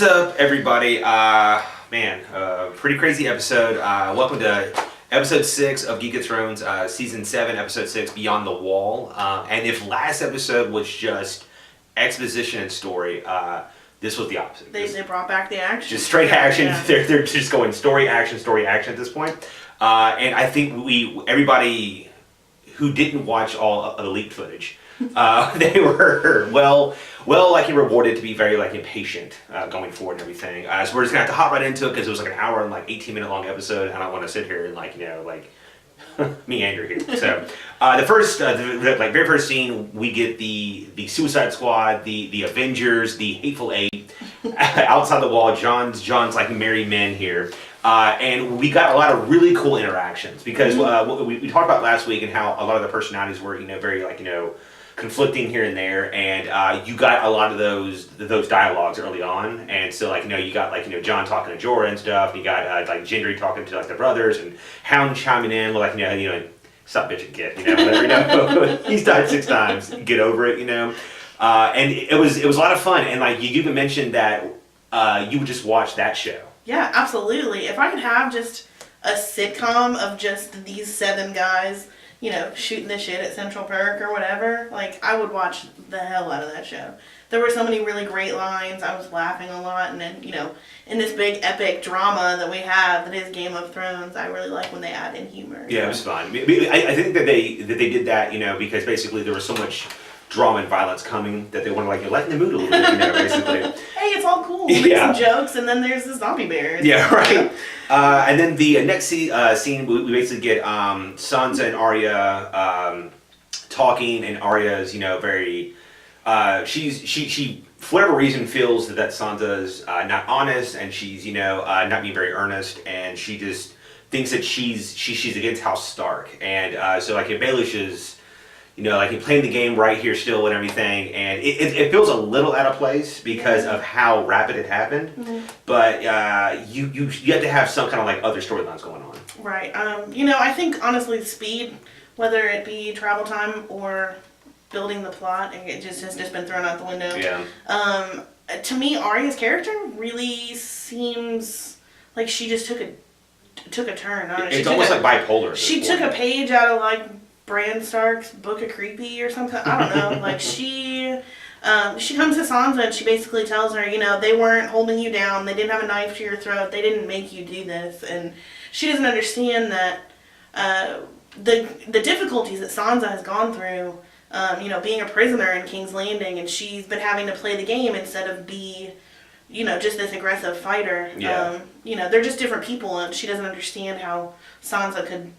What's up, everybody? Pretty crazy episode. Welcome to episode 6 of Geek of Thrones, season 7, episode 6, Beyond the Wall. And if last episode was just exposition and story, this was the opposite. They brought back the action. Just straight action. Yeah. They're just going story, action at this point. And I think everybody who didn't watch all of the leaked footage, they were rewarded to be very impatient going forward and everything. So we're just gonna have to hop right into it because it was an hour and 18-minute long episode, and I don't want to sit here and meander here. So the very first scene, we get the Suicide Squad, the Avengers, the Hateful Eight outside the wall. John's merry men here. And we got a lot of really cool interactions because we talked about last week and how a lot of the personalities were very conflicting here and there, and you got a lot of those dialogues early on, and so you got John talking to Jorah and stuff, and you got Gendry talking to the brothers, and Hound chiming in stop bitching, kid, whatever, he's died 6 times, get over it, and it was a lot of fun, and you even mentioned that you would just watch that show. Yeah, absolutely. If I could have just a sitcom of just these 7 guys, shooting the shit at Central Perk or whatever, I would watch the hell out of that show. There were so many really great lines. I was laughing a lot, and then, in this big epic drama that we have that is Game of Thrones, I really like when they add in humor. Yeah, it was fun. I think that they did that, because basically there was so much drama and violence coming that they wanted to lighten the mood a little bit, basically. Hey, it's all cool. Make some jokes, and then there's the zombie bears. Yeah, right. And then the next scene, we basically get Sansa and Arya talking, and Arya's, very, she for whatever reason feels that Sansa's not honest, and she's, not being very earnest, and she just thinks that she's against House Stark, and so Baelish is, playing the game right here still and everything, and it feels a little out of place because of how rapid it happened, but you have to have some kind of other storylines going on. Right. I think honestly speed, whether it be travel time or building the plot, it has just been thrown out the window. Yeah. To me, Arya's character really seems like she just took a turn. It's almost bipolar. She took a page out of Bran Stark's Book of Creepy or something. I don't know. She comes to Sansa and she basically tells her, they weren't holding you down. They didn't have a knife to your throat. They didn't make you do this. And she doesn't understand that the difficulties that Sansa has gone through, being a prisoner in King's Landing, and she's been having to play the game instead of be, just this aggressive fighter. Yeah. They're just different people, and she doesn't understand how Sansa could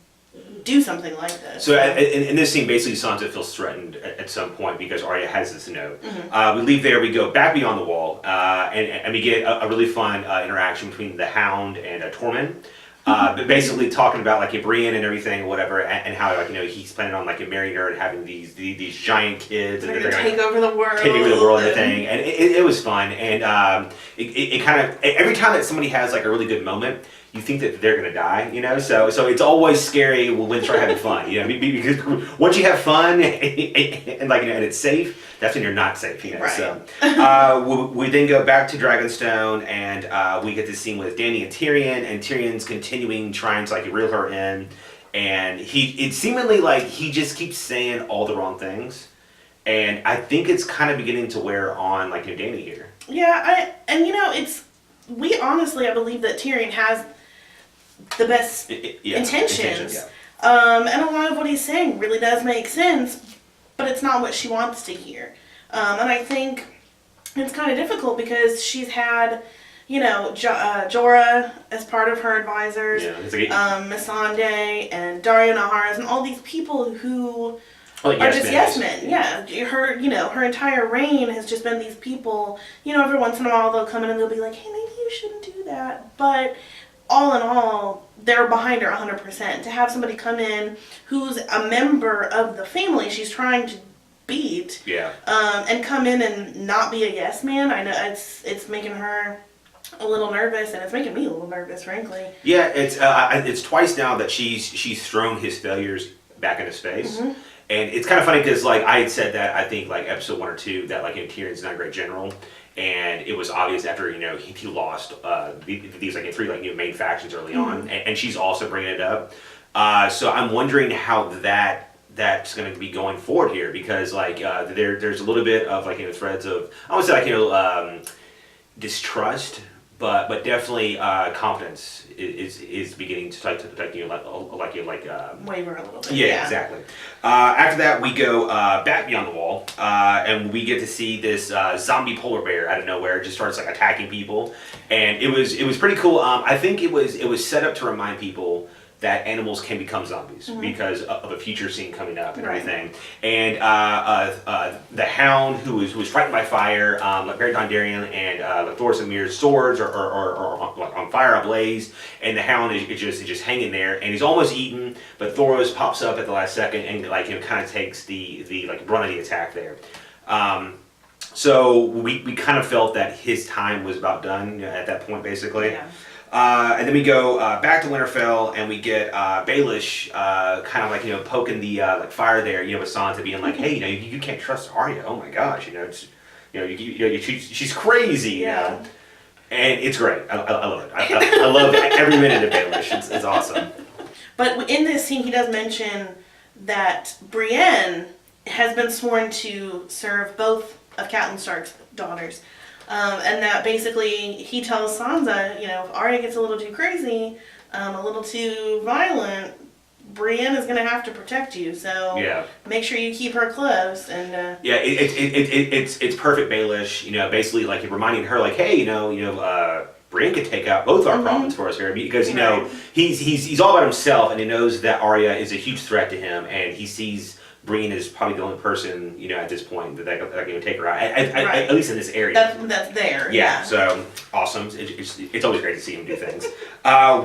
do something like this. So in this scene, basically Sansa feels threatened at some point because Arya has this note. We leave there, we go back beyond the wall, and we get a really fun interaction between the Hound and Tormund. But basically talking about Brienne and everything, whatever, and how he's planning on marrying her and having these giant kids, and they're gonna take over the world, and everything, and it was fun, and it kind of every time that somebody has a really good moment, you think that they're gonna die, so it's always scary when you start having fun, because once you have fun and it's safe, that's when you're not safe, Right. So we then go back to Dragonstone, and we get this scene with Dany and Tyrion's continuing trying to reel her in, and it's seemingly he just keeps saying all the wrong things, and I think it's kind of beginning to wear on Dany here. Yeah, we honestly, I believe that Tyrion has the best intentions. And a lot of what he's saying really does make sense, but it's not what she wants to hear. And I think it's kind of difficult because she's had, Jorah as part of her advisors, Missandei and Daario Naharis, and all these people who are just yes men. Yeah, her entire reign has just been these people. Every once in a while they'll come in and they'll be like, "Hey, maybe you shouldn't do that," but all in all, they're behind her 100%. To have somebody come in who's a member of the family she's trying to beat, and come in and not be a yes man, I know it's making her a little nervous, and it's making me a little nervous, frankly. Yeah, it's twice now that she's thrown his failures back into space. And it's kind of funny because like I had said that I think like episode 1 or 2 that like Tyrion's not a great general, and it was obvious after he lost these like 3 like main factions early on, and she's also bringing it up. So I'm wondering how that's going to be going forward here, because like there's a little bit of like threads of, I would say like distrust, but definitely confidence is beginning to waver a little bit. Yeah, exactly. After that, we go back beyond the wall, and we get to see this zombie polar bear out of nowhere just starts like attacking people, and it was pretty cool. I think it was set up to remind people that animals can become zombies because of a future scene coming up and everything. And the Hound, who was frightened by fire, like Baron Dondarrion and Thoros and Mir's swords are on fire, ablaze, and the Hound is just hanging there, and he's almost eaten, but Thoros pops up at the last second and like kind of takes the like brunt of the attack there. So we kind of felt that his time was about done at that point, basically. Yeah. And then we go back to Winterfell, and we get Baelish kind of like poking the like fire there, with Sansa being like, hey, you can't trust Arya. Oh my gosh, she's crazy, Yeah. And it's great. I love it. I love every minute of Baelish. It's awesome. But in this scene, he does mention that Brienne has been sworn to serve both of Catelyn Stark's daughters. And that basically he tells Sansa, if Arya gets a little too crazy, a little too violent, Brienne is going to have to protect you. So make sure you keep her close. And it's perfect Baelish. Basically like reminding her like, hey, Brienne could take out both our problems for us here, because he's all about himself, and he knows that Arya is a huge threat to him, and he sees Brienne is probably the only person, at this point that can take her out, at least in this area. That's there. Yeah, so awesome. It's always great to see him do things.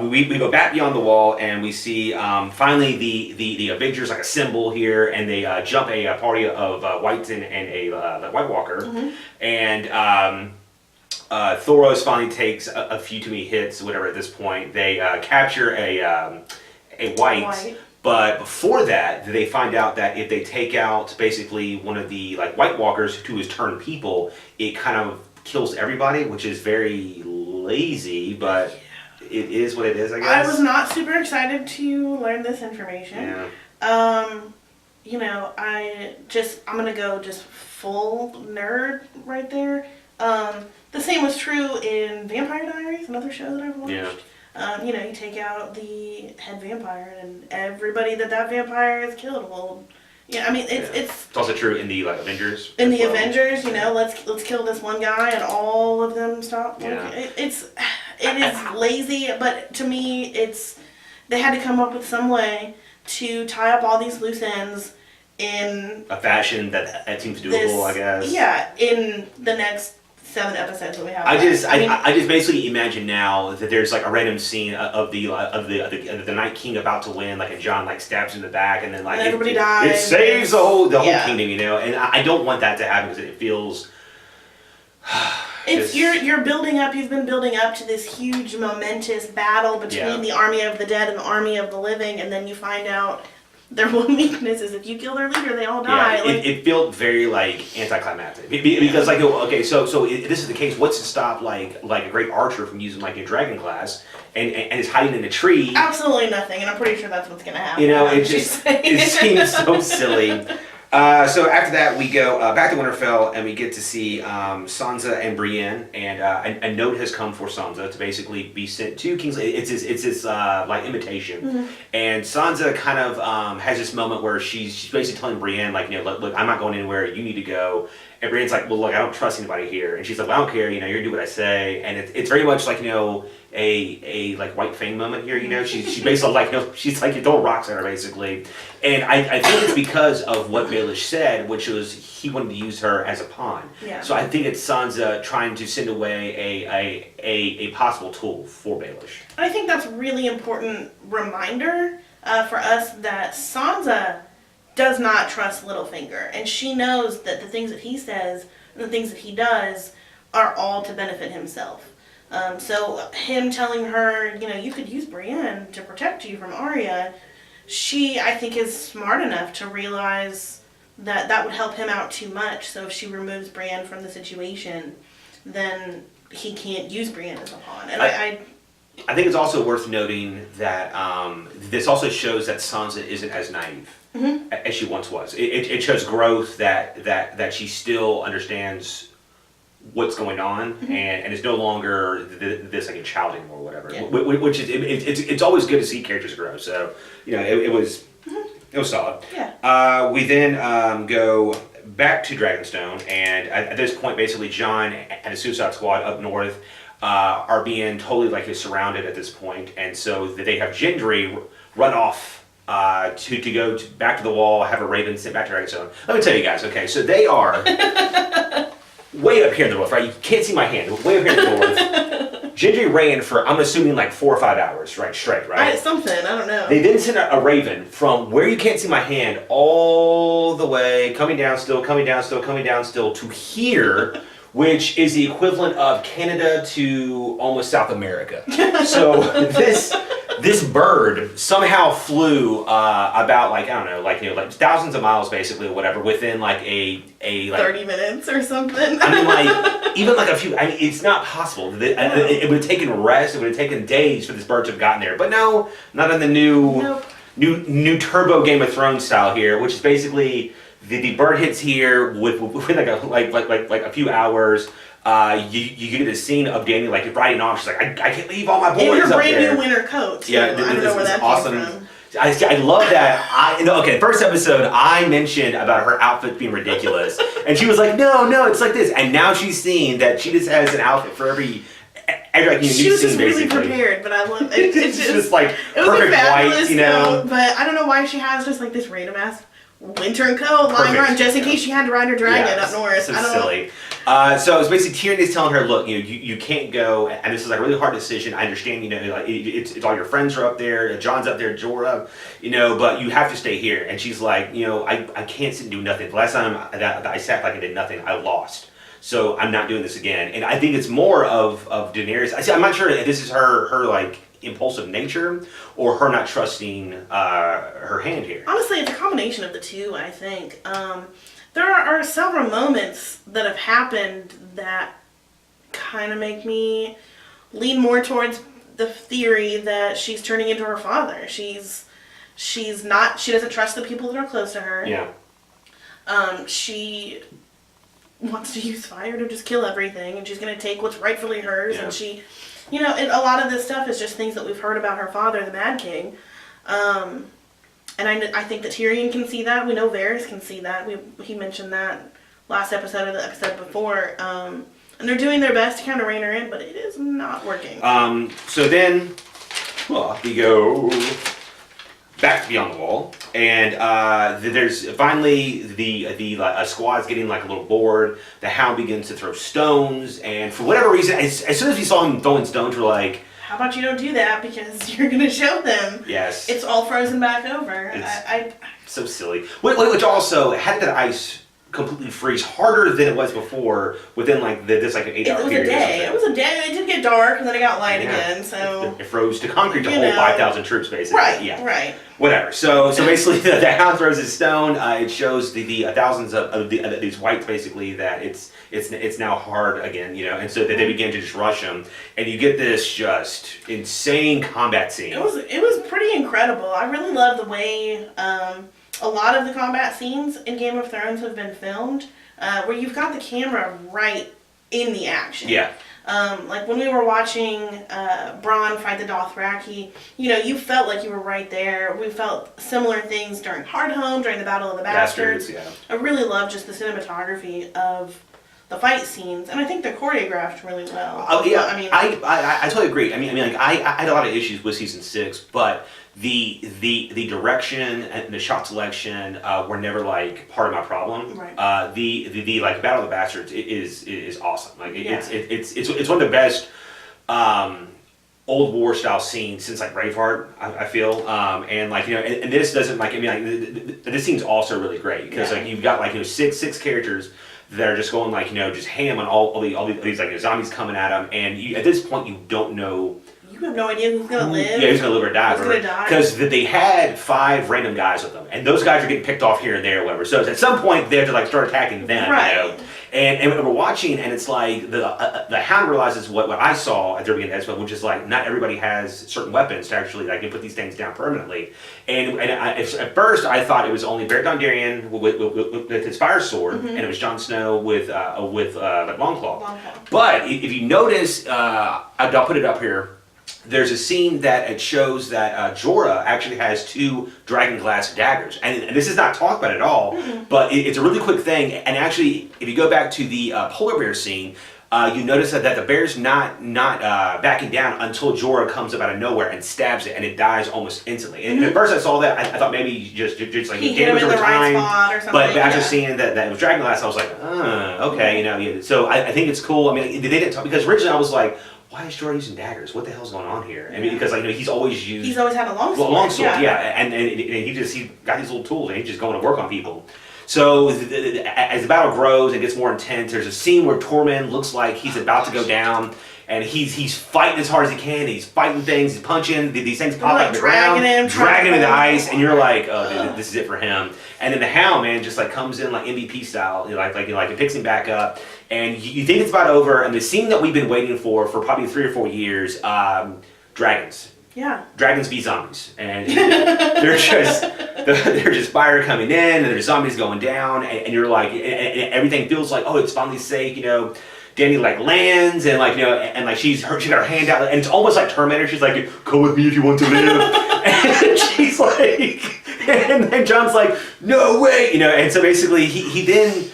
We go back beyond the wall, and we see finally the Avengers like a symbol here, and they jump a party of Whites and a White Walker, and Thoros finally takes a few too many hits, whatever. At this point, they capture a White. But before that, they find out that if they take out basically one of the like White Walkers who has turned people, it kind of kills everybody, which is very lazy, but it is what it is, I guess. I was not super excited to learn this information. Yeah. I'm gonna go just full nerd right there. The same was true in Vampire Diaries, another show that I've watched. Yeah. You take out the head vampire, and everybody that vampire has killed will. It's also true in the like Avengers. In the Avengers, let's kill this one guy, and all of them stop. Yeah. It is lazy, but to me, they had to come up with some way to tie up all these loose ends in a fashion that seems doable, I guess. Yeah, in the next 7 episodes that we have. I just basically imagine now that there's like a random scene of the Night King about to win, like, and Jon like stabs him in the back, and then like everybody dies. It saves the whole kingdom, and I don't want that to happen because it feels. You're building up. You've been building up to this huge momentous battle between the army of the dead and the army of the living, and then you find out their one weakness is if you kill their leader, they all die. Yeah, it felt very like anticlimactic because like so if this is the case, what's to stop like a great archer from using like a dragon class and is hiding in a tree? Absolutely nothing, and I'm pretty sure that's what's gonna happen. It seems so silly. So after that, we go back to Winterfell, and we get to see Sansa and Brienne, and a note has come for Sansa to basically be sent to King's Landing. It's this like invitation, and Sansa kind of has this moment where she's basically telling Brienne like, look, I'm not going anywhere. You need to go. And Brienne's like, well, look, I don't trust anybody here. And she's like, well, I don't care. You're gonna do what I say. And it's very much like a like White Fang moment here. She's basically like she's like you throw rocks at her basically. And I think it's because of what Baelish said, which was he wanted to use her as a pawn. Yeah. So I think it's Sansa trying to send away a possible tool for Baelish. I think that's a really important reminder for us that Sansa does not trust Littlefinger, and she knows that the things that he says and the things that he does are all to benefit himself. So him telling her, you could use Brienne to protect you from Arya, she, I think, is smart enough to realize that that would help him out too much. So if she removes Brienne from the situation, then he can't use Brienne as a pawn. And I think it's also worth noting that this also shows that Sansa isn't as naive as she once was. It shows growth that she still understands what's going on and is no longer this like a child anymore or whatever. Yeah. Which is it's always good to see characters grow. So it was solid. Yeah. We then go back to Dragonstone, and at this point, basically, Jon and the Suicide Squad up north are being totally surrounded at this point, and so they have Gendry run off to go back to the wall, have a Raven sent back to Dragonstone. Let me tell you guys, okay, so they are way up here in the north, right? You can't see my hand, way up here in the north. Gendry ran for, I'm assuming, 4 or 5 hours, right, straight, right? Something, I don't know. They then sent a Raven from where you can't see my hand all the way, coming down still to here, which is the equivalent of Canada to almost South America. So this bird somehow flew about I don't know, thousands of miles basically or whatever within a 30 minutes or something. I mean even a few. I mean it's not possible. It would have taken rest. It would have taken days for this bird to have gotten there. But no, not in the new turbo Game of Thrones style here, which is basically. The bird hits here within a few hours. You get a scene of Dany riding off. She's like, I can't leave all my boys in her up brand there. new winter coat. Too. Yeah, I don't know where that awesome. came from. I love that. Okay, first episode I mentioned about her outfit being ridiculous, and she was like, no, it's like this. And now she's seeing that she just has an outfit for every she was just really basically. Prepared, but I love it. It's just perfect fabulous white, coat, but I don't know why she has just this random ass winter coat lying around just in case she had to ride her dragon up north. So silly. So it's basically Tyrion is telling her, look, you can't go, and this is a really hard decision. I understand, it's all your friends are up there, John's up there, Jorah, but you have to stay here. And she's like, I can't sit and do nothing. The last time that I sat I did nothing, I lost. So I'm not doing this again. And I think it's more of Daenerys. I'm not sure if this is her impulsive nature or her not trusting her hand here. Honestly, it's a combination of the two, I think. There are several moments that have happened that kind of make me lean more towards the theory that she's turning into her father. She doesn't trust the people that are close to her. Yeah. She wants to use fire to just kill everything, and she's going to take what's rightfully hers, and she... a lot of this stuff is just things that we've heard about her father, the Mad King. And I think that Tyrion can see that. We know Varys can see that. He mentioned that last episode or the episode before. And they're doing their best to kind of rein her in, but it is not working. So then, we go back beyond the wall, and there's finally a squad's getting a little bored. The Hound begins to throw stones, and for whatever reason, as soon as we saw him throwing stones, we're like, how about you don't do that because you're going to show them. Yes. It's all frozen back over. It's so silly. Which also, how did the ice completely freeze harder than it was before within this an 8 hour period? It was a day. It did get dark and then it got light again. So it froze to concrete to hold 5,000 troops basically. Right. Yeah. Right. Whatever. So basically the Hound throws his stone. It shows the thousands of these whites basically that it's now hard again, and so they begin to just rush him, and you get this just insane combat scene. It was pretty incredible. I really love the way a lot of the combat scenes in Game of Thrones have been filmed, where you've got the camera right in the action. Yeah. When we were watching Bronn fight the Dothraki, you felt like you were right there. We felt similar things during Hardhome, during the Battle of the Bastards. Yeah. I really love just the cinematography of the fight scenes, and I think they're choreographed really well. Oh yeah, I totally agree. I had a lot of issues with season 6, but the direction and the shot selection were never part of my problem. Right. The Battle of the Bastards is awesome. It's one of the best old war style scenes since Braveheart. I feel and this doesn't this scene's also really great because you've got six characters that are just going just ham on all these zombies coming at them, and at this point you don't know you have no idea who's gonna live. Yeah, who's gonna live or die. Who's gonna die. Because they had 5 random guys with them, and those guys are getting picked off here and there or whatever. So at some point they have to like start attacking them, right. you know. And we're watching, and it's like the Hound realizes what I saw at the beginning of the episode, which is like not everybody has certain weapons to actually like put these things down permanently. And at first I thought it was only Beric Dondarrion with his fire sword, and it was Jon Snow with like Longclaw. But if you notice, I'll put it up here. There's a scene that it shows that Jorah actually has 2 dragon glass daggers, and this is not talked about at all, but it's a really quick thing. And actually, if you go back to the polar bear scene, you notice that the bear's not backing down until Jorah comes up out of nowhere and stabs it, and it dies almost instantly. And at first I saw that, I thought maybe just like he hit him in the right spot or something. But after seeing that it was dragon glass, I was like, okay, you know. Yeah. So I think it's cool. I mean, they didn't talk, because originally I was like, why is Jorah using daggers? What the hell's going on here? I mean, because like, you know, he's always had a longsword. Well, longsword, yeah. And he got these little tools, and he's just going to work on people. So as the battle grows and gets more intense, there's a scene where Tormund looks like he's about to go down, and he's fighting as hard as he can. He's fighting things, he's punching. These things pop out of the ground, dragging him to the ice, and you're like, oh, dude, this is it for him. And then the Hound, man, just like comes in like MVP style, like it picks him back up. And you think it's about over, and the scene that we've been waiting for probably 3 or 4 years, dragons. Yeah. Dragons v zombies, and there's just fire coming in, and there's zombies going down, and you're like, and everything feels like, oh, it's finally safe, you know. Dany like lands, and like, you know, and like she got her hand out, and it's almost like Terminator. She's like, come with me if you want to live, and she's like, and then Jon's like, no way, you know. And so basically he then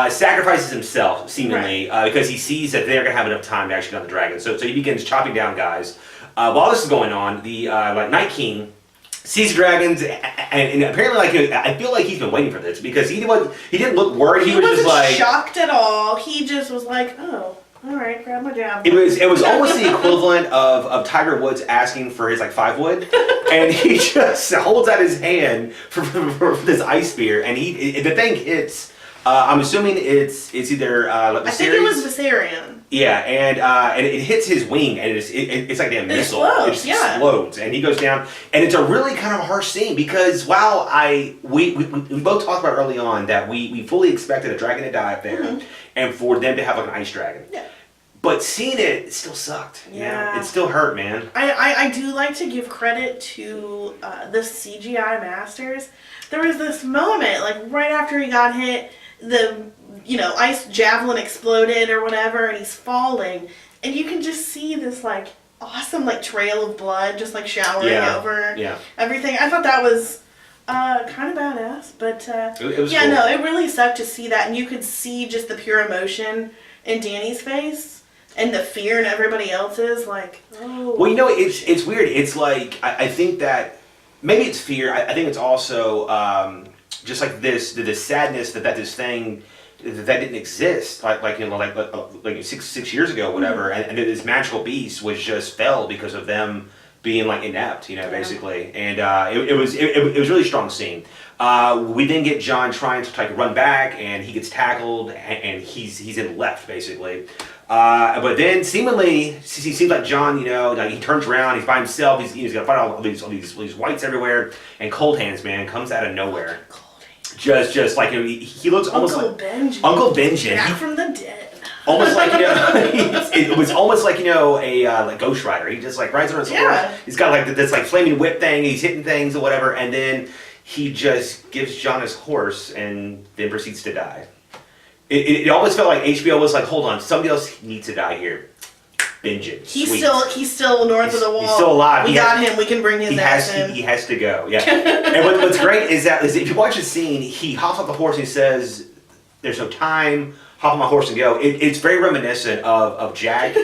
sacrifices himself, seemingly, because he sees that they're gonna have enough time to actually get on the dragon. So he begins chopping down guys. While this is going on, the like Night King sees dragons, and apparently, like, I feel like he's been waiting for this, because he didn't look worried. He was just like shocked at all. He just was like, oh, all right, grab my jab. It was almost the equivalent of Tiger Woods asking for his like 5 wood, and he just holds out his hand for this ice spear, and the thing hits. I'm assuming it's either Viserys. I think it was Viserion. Yeah, and it hits his wing, and it's like a missile. It explodes, and he goes down. And it's a really kind of harsh scene, because while we both talked about early on that we fully expected a dragon to die up there, and for them to have like an ice dragon. Yeah. But seeing it still sucked. Yeah. You know? It still hurt, man. I do like to give credit to the CGI masters. There was this moment, like right after he got hit, the ice javelin exploded or whatever, and he's falling, and you can just see this like awesome like trail of blood just like showering over everything. I thought that was kind of badass, but it was cool. No, it really sucked to see that, and you could see just the pure emotion in Dany's face and the fear in everybody else's. Like, oh. Well, it's weird. It's like I think that maybe it's fear. I think it's also just like the sadness that this thing that didn't exist like 6 years ago, whatever, and this magical beast was just fell because of them being like inept, basically, and it was a really strong scene. We then get Jon trying to like run back, and he gets tackled, and he's in left basically. But then seemingly, he seems like Jon, like he turns around, he's by himself, he's got to fight all these whites everywhere, and Cold Hands, man, comes out of nowhere. Just like he looks almost like Uncle Benjen. Back from the dead. Almost like it was almost like a like Ghost Rider. He just like rides on his horse. He's got like this like flaming whip thing. He's hitting things or whatever, and then he just gives Jon his horse and then proceeds to die. It almost felt like HBO was like, hold on, somebody else needs to die here. Benjen. He's still north of the wall. He's still alive. We got him. We can bring his ass in. He has to go. Yeah. And what's great is if you watch the scene, he hops off the horse and he says, "There's no time. Hop on my horse and go." It's very reminiscent of Jack.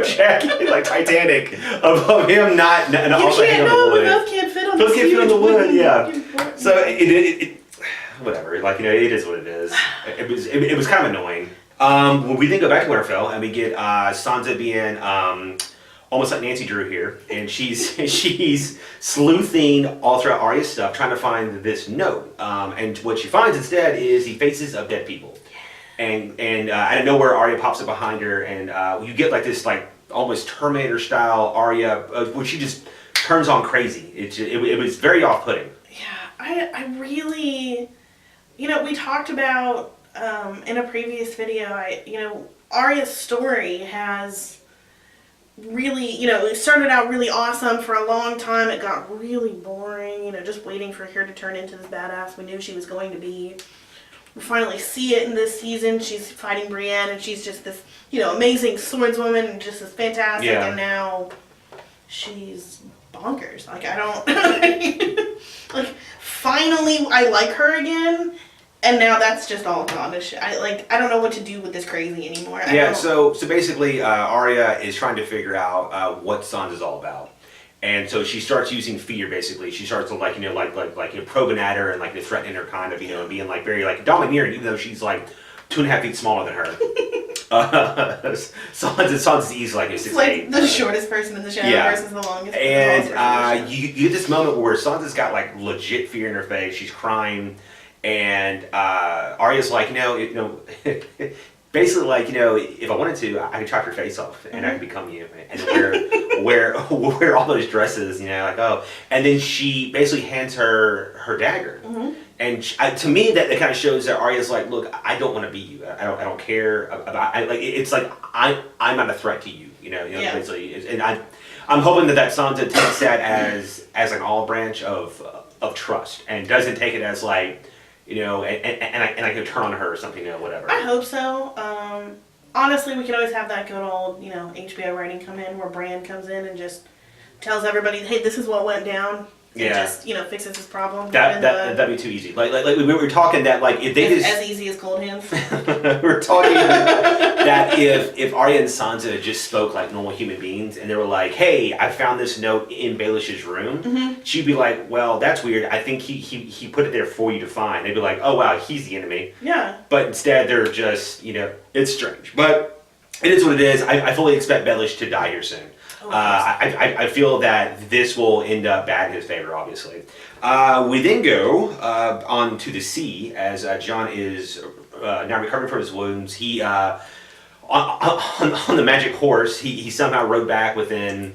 Jack, like Titanic, of him not also hanging on the wood. We both can't fit on the wood. Can't fit on the wood. Yeah. So it whatever. Like it is what it is. It was kind of annoying. We then go back to Winterfell, and we get Sansa being almost like Nancy Drew here, and she's sleuthing all throughout Arya's stuff, trying to find this note. And what she finds instead is the faces of dead people. And out of nowhere, Arya pops up behind her, and you get like this like almost Terminator style Arya, where she just turns on crazy. It was very off-putting. Yeah, I really, we talked about in a previous video. Arya's story has really, it started out really awesome for a long time. It got really boring, just waiting for her to turn into this badass we knew she was going to be. We finally see it in this season. She's fighting Brienne, and she's just this, amazing swordswoman, and just as fantastic. Yeah. And now she's bonkers. Like, I don't, like, finally I like her again. And now that's just all gone. I don't know what to do with this crazy anymore. Yeah, so basically, Arya is trying to figure out what Sansa's all about, and so she starts using fear. Basically, she starts to probing at her and threatening her, kind of, and being very domineering, even though she's 2.5 feet smaller than her. Sansa's easily it's 6'8". The shortest person in the show versus the longest. And you get this moment where Sansa's got legit fear in her face. She's crying. And Arya's basically if I wanted to, I could chop your face off and I could become you and wear all those dresses, and then she basically hands her dagger. Mm-hmm. And to me, that kind of shows that Arya's look, I don't want to be you. I don't care about. It's I'm not a threat to you. Basically, and I'm hoping that Sansa takes that as an olive branch of trust and doesn't take it as and I could turn on her or something, whatever. I hope so. Honestly, we could always have that good old, HBO writing come in where Bran comes in and just tells everybody, hey, this is what went down. And just, fixes this problem. That'd be too easy. We were talking that, if they just... As easy as cold hands. We're talking that if Arya and Sansa just spoke like normal human beings and they were like, hey, I found this note in Baelish's room, mm-hmm. she'd be like, well, that's weird. I think he put it there for you to find. They'd be like, oh, wow, he's the enemy. Yeah. But instead, they're just, it's strange. But it is what it is. I fully expect Baelish to die here soon. I feel that this will end up bad in his favor, obviously. We then go on to the sea as Jon is now recovering from his wounds. He on the magic horse. He somehow rode back within,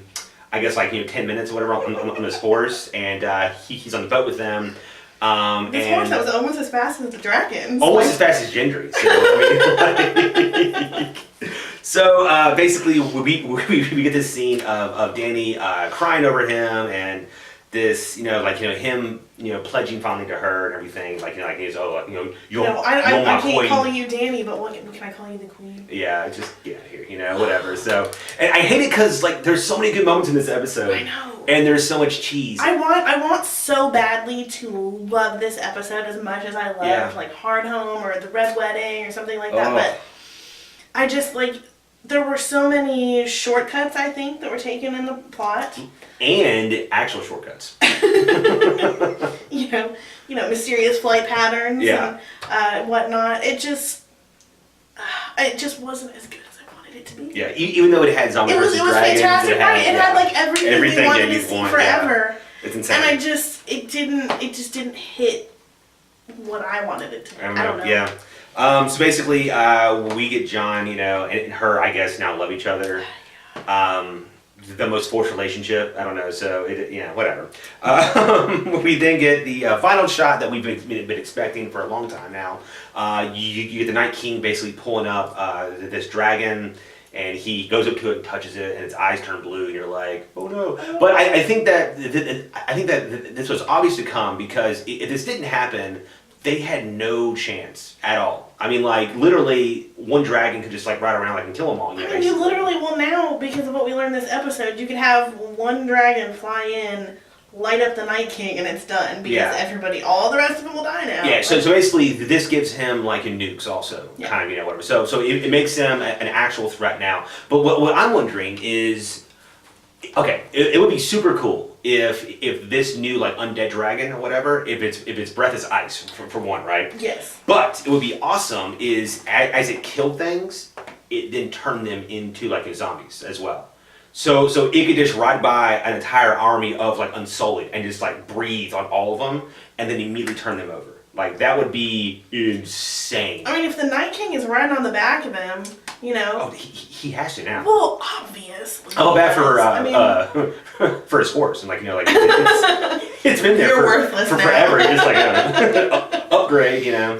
I guess, 10 minutes or whatever on this horse, and he's on the boat with them. This horse that was almost as fast as the dragons. Almost as fast as Gendry. So, basically, we get this scene of Dany crying over him, and this, him, pledging finally to her and everything, you'll I can't call you Dany, but what can I call you, the queen? Yeah, just here, whatever. So, and I hate it because there's so many good moments in this episode. I know. And there's so much cheese. I want so badly to love this episode as much as I loved Hard Home or The Red Wedding or something like that, but I just there were so many shortcuts, I think, that were taken in the plot. And actual shortcuts. Mysterious flight patterns and whatnot. It just wasn't as good as I wanted it to be. Yeah, even though it had zombies versus dragons. It was fantastic, right? It had everything we wanted to see forever. Yeah. It's insane. And it just didn't hit what I wanted it to. I don't know. Yeah. So basically, we get Jon, and her, I guess, now love each other. The most forced relationship. I don't know. So, whatever. We then get the final shot that we've been expecting for a long time now. You get the Night King basically pulling up this dragon, and he goes up to it and touches it, and its eyes turn blue, and you're like, oh no. But I think that this was obvious to come, because if this didn't happen, they had no chance at all. I mean, literally, one dragon could just, ride around, and kill them all. You literally will now, because of what we learned this episode, you can have one dragon fly in, light up the Night King, and it's done. Because all the rest of them will die now. Yeah, so basically, this gives him, a nukes also, kind of, whatever. So it makes him an actual threat now. But what I'm wondering is, okay, it would be super cool if this new undead dragon or whatever, if its breath is ice for one, right? Yes. But it would be awesome is as it killed things, it then turned them into zombies as well. So it could just ride by an entire army of Unsullied and just breathe on all of them and then immediately turn them over. That would be insane. I mean, if the Night King is riding on the back of him, You know. Oh, he has to now. Well, obviously. I feel bad for I mean, for his horse, and like it's been there for now. forever. Just like upgrade, you know.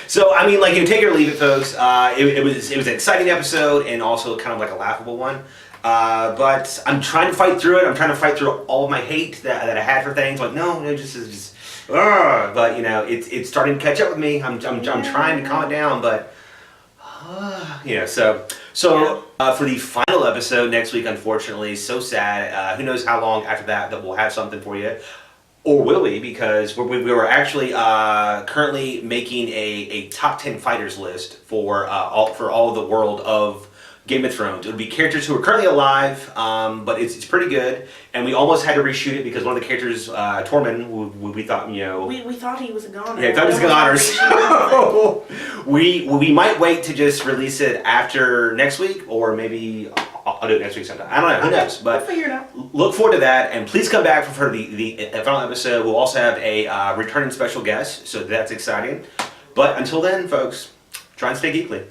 So I mean, like take it or leave it, folks. It was an exciting episode and also kind of like a laughable one. But I'm trying to fight through it. I'm trying to fight through all of my hate that I had for things. Like no, just. But you know, it's starting to catch up with me. I'm trying to calm it down, but. So for the final episode next week, unfortunately, so sad. Who knows how long after that we'll have something for you, or will we? Because we were actually currently making a top 10 fighters list for all the world of Game of Thrones. It would be characters who are currently alive, but it's pretty good. And we almost had to reshoot it because one of the characters, Tormund, we thought, we thought he was a goner. Yeah, we thought he was a goner. So we might wait to just release it after next week, or maybe I'll do it next week sometime. I don't know. Who knows? But we'll figure it out. Look forward to that, and please come back for the final episode. We'll also have a returning special guest, so that's exciting. But until then, folks, try and stay geekly.